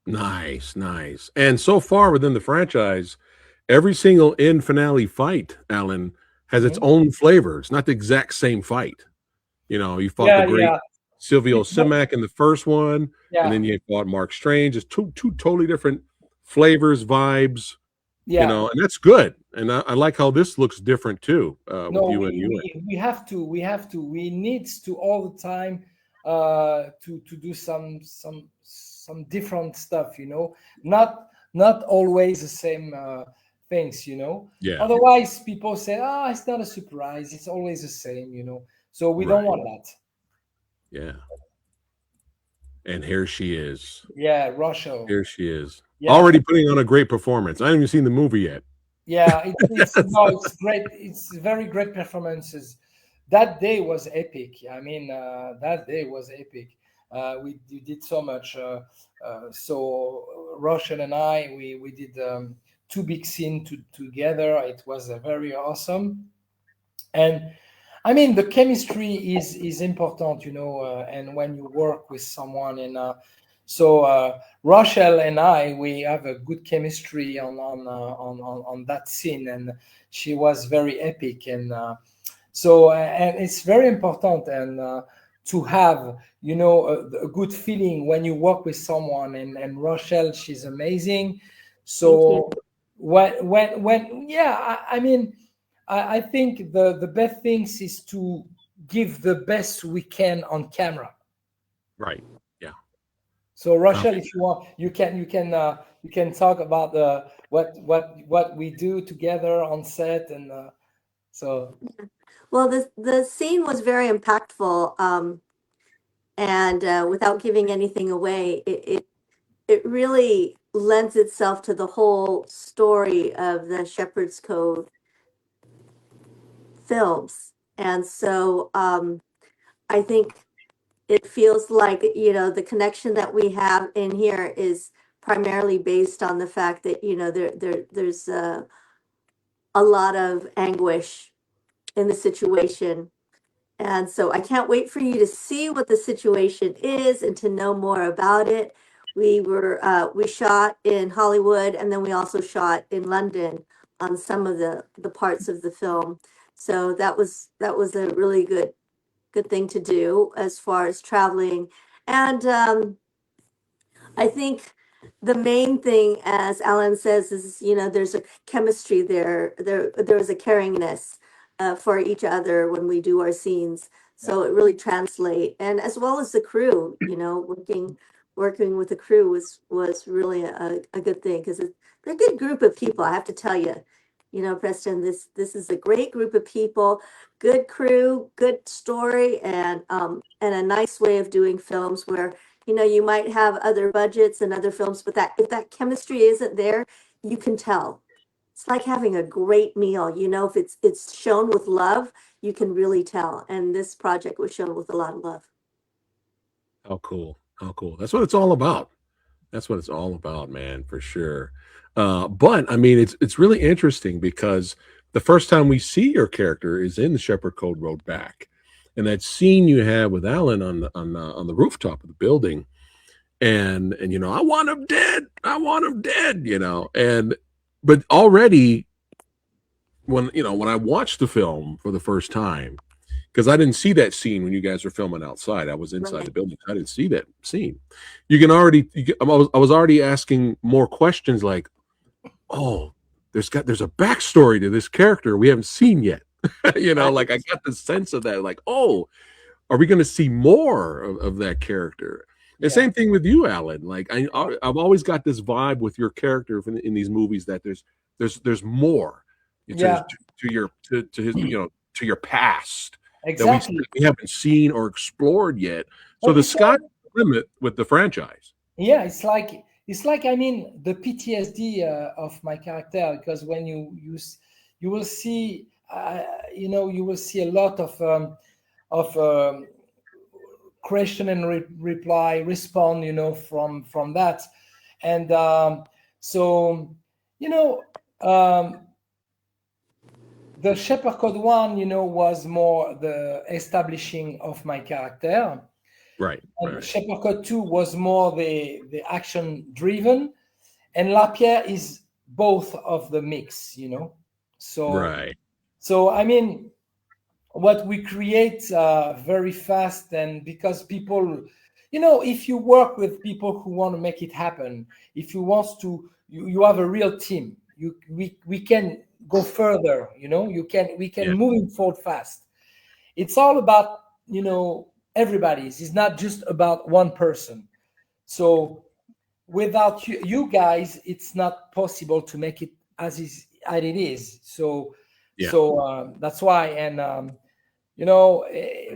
Nice, nice. And so far within the franchise, every single end finale fight, Alan, has its own flavor. It's not the exact same fight. You know, you fought the great Silvio Simac in the first one, and then you fought Mark Strange. It's two totally different flavors, vibes. You know, and that's good. And I like how this looks different too. With you and you. We have to. We need to all the time to do some different stuff. You know, not always the same things. You know. Yeah. Otherwise, people say, "Ah, it's not a surprise. It's always the same." You know. So we don't want that. Yeah. And here she is. Yeah, Russia. Here she is. Yeah. Already putting on a great performance. I haven't even seen the movie yet. Yeah, it's great. It's very great performances. That day was epic. I mean, that day was epic. We did so much. So Russian and I, we did 2 big scenes together. It was very awesome. And I mean, the chemistry is important, you know, and when you work with someone, and so Rochelle and I, we have a good chemistry on that scene, and she was very epic, and so and it's very important, and to have, you know, a good feeling when you work with someone, and Rochelle, she's amazing. So when yeah, I mean, I think the best things is to give the best we can on camera. Right. Yeah. So Rochelle, if you want, you can talk about what we do together on set, and so. Well, the scene was very impactful, and without giving anything away, it really lends itself to the whole story of the Shepherd's Cove films. And so I think it feels like, you know, the connection that we have in here is primarily based on the fact that, you know, there's a lot of anguish in the situation. And so I can't wait for you to see what the situation is and to know more about it. We shot in Hollywood, and then we also shot in London on some of the parts of the film. So that was a really good thing to do as far as traveling. And I think the main thing, as Alan says, is, you know, there's a chemistry there. There's a caringness for each other when we do our scenes. So it really translates, and as well as the crew, you know, working with the crew was really a good thing, because they're a good group of people. I have to tell you, you know, Preston, this is a great group of people, good crew, good story, and a nice way of doing films where, you know, you might have other budgets and other films, but if that chemistry isn't there, you can tell. It's like having a great meal, you know, if it's shown with love, you can really tell. And this project was shown with a lot of love. Oh, cool. Oh, cool. That's what it's all about. That's what it's all about, man, for sure. But I mean, it's really interesting because the first time we see your character is in the Shepherd Code Road Back, and that scene you have with Alan on the rooftop of the building, and you know, I want him dead, you know, but already when I watched the film for the first time, because I didn't see that scene when you guys were filming outside. I was inside the building. I didn't see that scene. I was already asking more questions like, oh, there's a backstory to this character we haven't seen yet. You know, like I got the sense of that, like, oh, are we going to see more of that character? And same thing with you, Alan. Like I've always got this vibe with your character in these movies that there's more to his to your past Exactly. that we haven't seen or explored yet. So the sky's the limit with the franchise. Yeah, it's like I mean the PTSD of my character, because when you will see you will see a lot of question and respond from that, and the Shepherd Code 1 was more the establishing of my character. Right. And Shepherd Code 2 was more the action driven, and Lapierre is both of the mix, So right. So I mean, what we create very fast, and because people, if you work with people who want to make it happen, if you want to, you have a real team. We can go further. We can move forward fast. It's all about everybody's. It's not just about one person. So without you guys, it's not possible to make it as it is. So that's why, and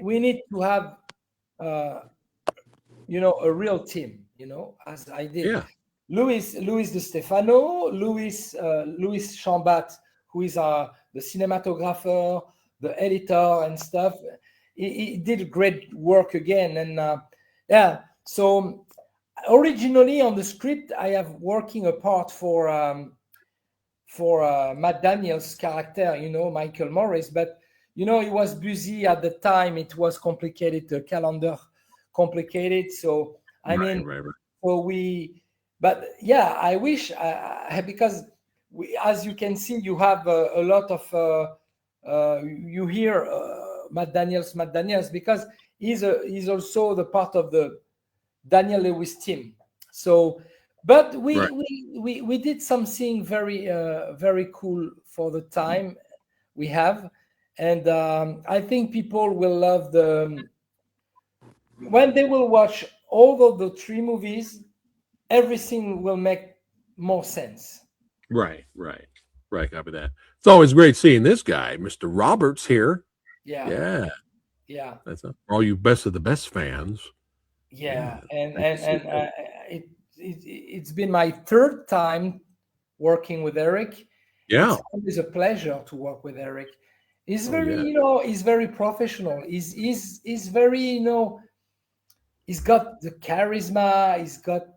we need to have a real team. As I did. Yeah. Louis De Stefano, Louis Chambat, who is the cinematographer, the editor and stuff. He did great work again, and So originally on the script, I have working a part for Matt Daniels' character, Michael Morris, but he was busy at the time. It was complicated, the calendar complicated. So but yeah, I wish because as you can see, you have a lot of you hear Matt Daniels because he's also the part of the Daniel Lewis team. So, but we did something very very cool for the time we have, and I think people will love when they will watch all of the 3 movies. Everything will make more sense. Right. Copy that. It's always great seeing this guy, Mr. Roberts, here. Yeah. That's for all you best of the best fans. Yeah. And it's been my 3rd time working with Eric. Yeah, it's always a pleasure to work with Eric. He's very, he's very professional. He's very, he's got the charisma. He's got,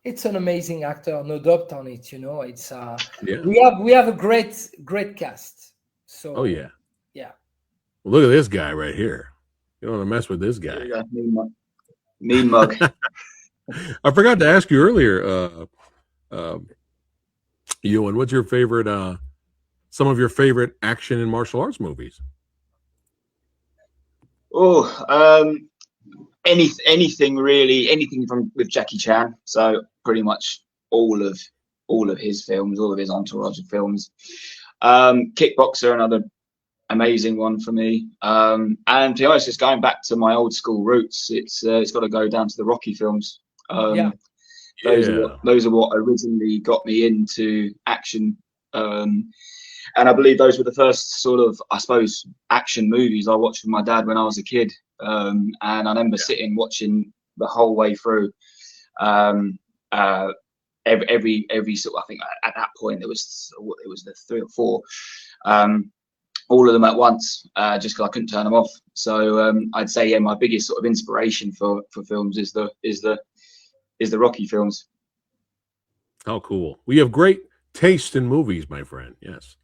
it's an amazing actor, no doubt on it. It's we have a great cast. So yeah. Well, look at this guy right here. You don't want to mess with this guy. Mean mug. I forgot to ask you earlier, Ewan, what's your favorite? Some of your favorite action and martial arts movies? Anything really, anything with Jackie Chan. So pretty much all of his films, all of his entourage of films. Kickboxer, another amazing one for me. And to be honest, just going back to my old school roots, it's got to go down to the Rocky films. Those are what originally got me into action. And I believe those were the first sort of, I suppose, action movies I watched with my dad when I was a kid. And I remember sitting watching the whole way through. Every sort of, I think at that point it was the 3 or 4, all of them at once, just because I couldn't turn them off. So I'd say my biggest sort of inspiration for films is the Rocky films. How cool! We have great taste in movies, my friend. Yes.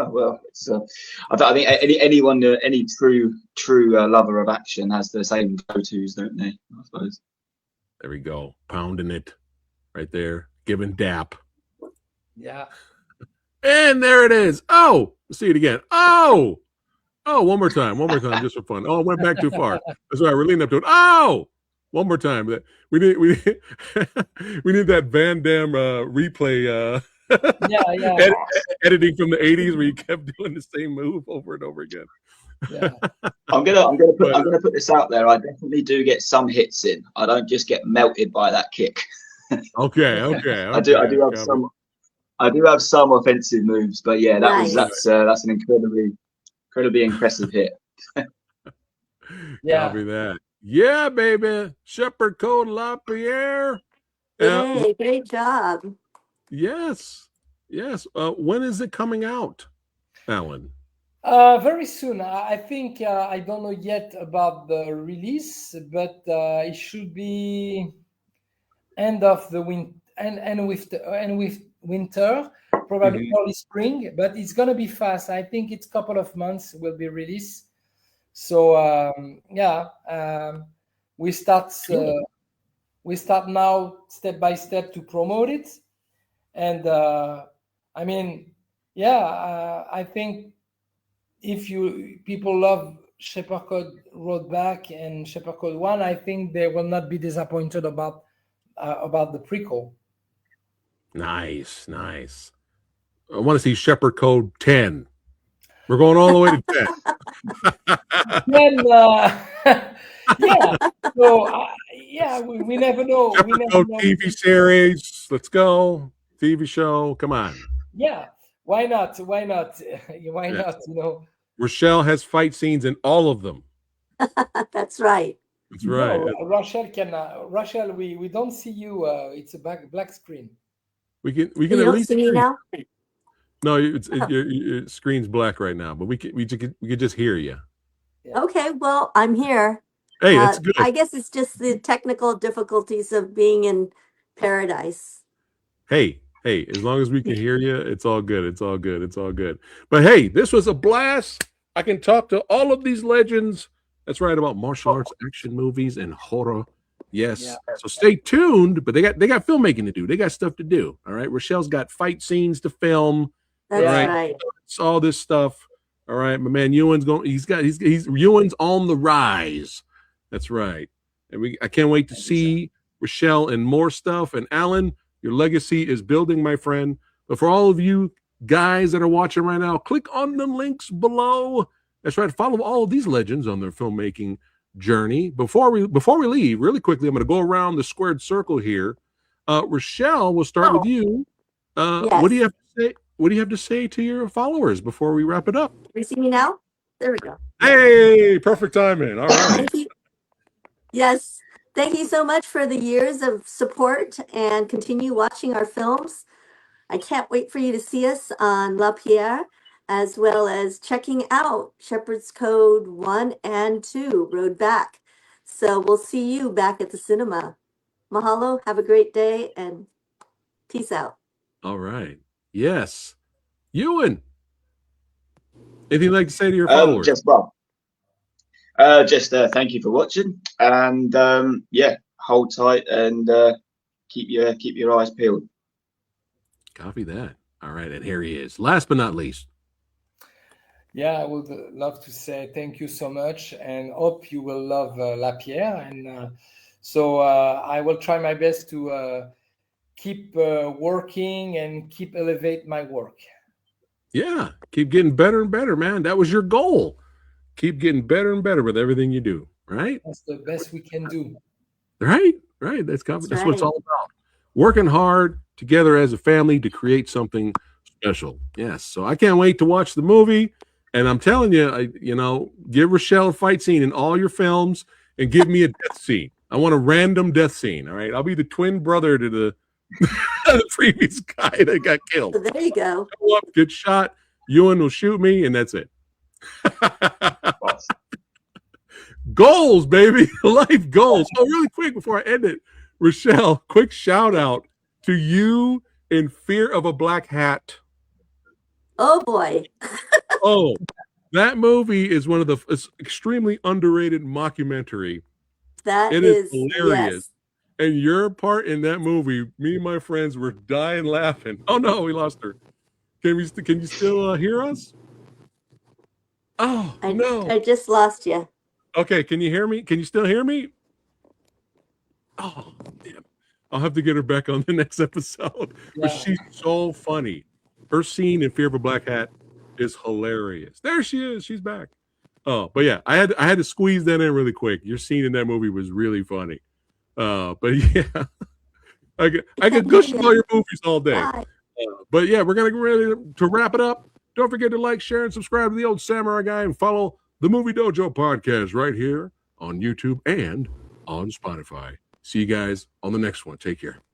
Well, it's, I think anyone, any true lover of action has the same go-tos, don't they? I suppose. There we go, pounding it right there, giving dap. Yeah. And there it is. Oh, see it again. Oh, one more time, just for fun. Oh, it went back too far. That's right. We're leaning up to it. Oh, one more time. We need we need that Van Damme replay Yeah. Editing from the 80s where you kept doing the same move over and over again. Yeah. I'm gonna put this out there. I definitely do get some hits in. I don't just get melted by that kick. Okay. I do have some. I do have some offensive moves, but yeah, that's an incredibly impressive hit. Yeah. Copy that. Yeah, baby. Shepherd Code Lapierre. Yay, great job. Yes. When is it coming out, Alan? Very soon. I think I don't know yet about the release, but it should be end of the winter and with winter, probably early spring. But it's gonna be fast. I think it's a couple of months will be released. So we start now step by step to promote it, and I think if people love Shepherd Code Road Back and Shepherd Code 1, I think they will not be disappointed about the prequel. Nice. I want to see Shepherd Code 10. We're going all the way to 10. Then, yeah. So, we never know. Shepherd Code TV series. Let's go. TV show. Come on. Yeah. Why not? Why not? Rochelle has fight scenes in all of them. That's right. That's right. No, Rochelle, we don't see you. It's a black screen. We can You at don't least see me now? No, your screen's black right now, but we could just hear you. Okay, well, I'm here. Hey, that's good. I guess it's just the technical difficulties of being in paradise. Hey, as long as we can hear you, it's all good. It's all good. But hey, this was a blast. I can talk to all of these legends. That's right, about martial arts, action movies, and horror. Yes. Yeah. So stay tuned, but they got filmmaking to do. They got stuff to do. All right. Rochelle's got fight scenes to film. That's right. It's all this stuff. All right. My man Ewan's Ewan's on the rise. That's right. And I can't wait to see Rochelle and more stuff. And Alan, your legacy is building, my friend. But for all of you guys that are watching right now, click on the links below. That's right. Follow all of these legends on their filmmaking journey. Before we leave, really quickly, I'm going to go around the squared circle here. Rochelle, we'll start with you. Yes. What do you have to say? What do you have to say to your followers before we wrap it up? You see me now? There we go. Hey, perfect timing. All right. Thank you. Yes. Thank you so much for the years of support, and continue watching our films. I can't wait for you to see us on Lapierre, as well as checking out Shepherd's Code 1 and 2, Road Back. So we'll see you back at the cinema. Mahalo, have a great day, and peace out. All right. Yes. Ewan, anything you'd like to say to your followers? Just thank you for watching, and hold tight and keep your eyes peeled. Copy that. All right, and here he is. Last but not least. Yeah, I would love to say thank you so much, and hope you will love Lapierre. And so I will try my best to keep working and keep elevate my work. Yeah, keep getting better and better, man. That was your goal. Keep getting better and better with everything you do, right? That's the best we can do. Right. That's what it's all about. Working hard together as a family to create something special. Yes. So I can't wait to watch the movie. And I'm telling you, give Rochelle a fight scene in all your films and give me a death scene. I want a random death scene. All right. I'll be the twin brother to the previous guy that got killed. So there you go. Get shot. Ewan will shoot me, and that's it. Goals, baby. Life goals. Oh, really quick before I end it, Rochelle, quick shout out to you in Fear of a Black Hat. Oh boy. Oh, that movie is it's extremely underrated mockumentary. It is hilarious. Yes. And your part in that movie, me and my friends were dying laughing. Oh no, we lost her. Can you still hear us? Oh, no. I just lost you. Okay, can you hear me? Can you still hear me? Oh, damn. I'll have to get her back on the next episode. But she's so funny. Her scene in Fear of a Black Hat is hilarious. There she is. She's back. Oh, but yeah, I had to squeeze that in really quick. Your scene in that movie was really funny. But yeah, I could gush all your movies all day. But yeah, we're gonna get ready to wrap it up. Don't forget to like, share, and subscribe to the Old Samurai Guy, and follow the Movie Dojo podcast right here on YouTube and on Spotify. See you guys on the next one. Take care.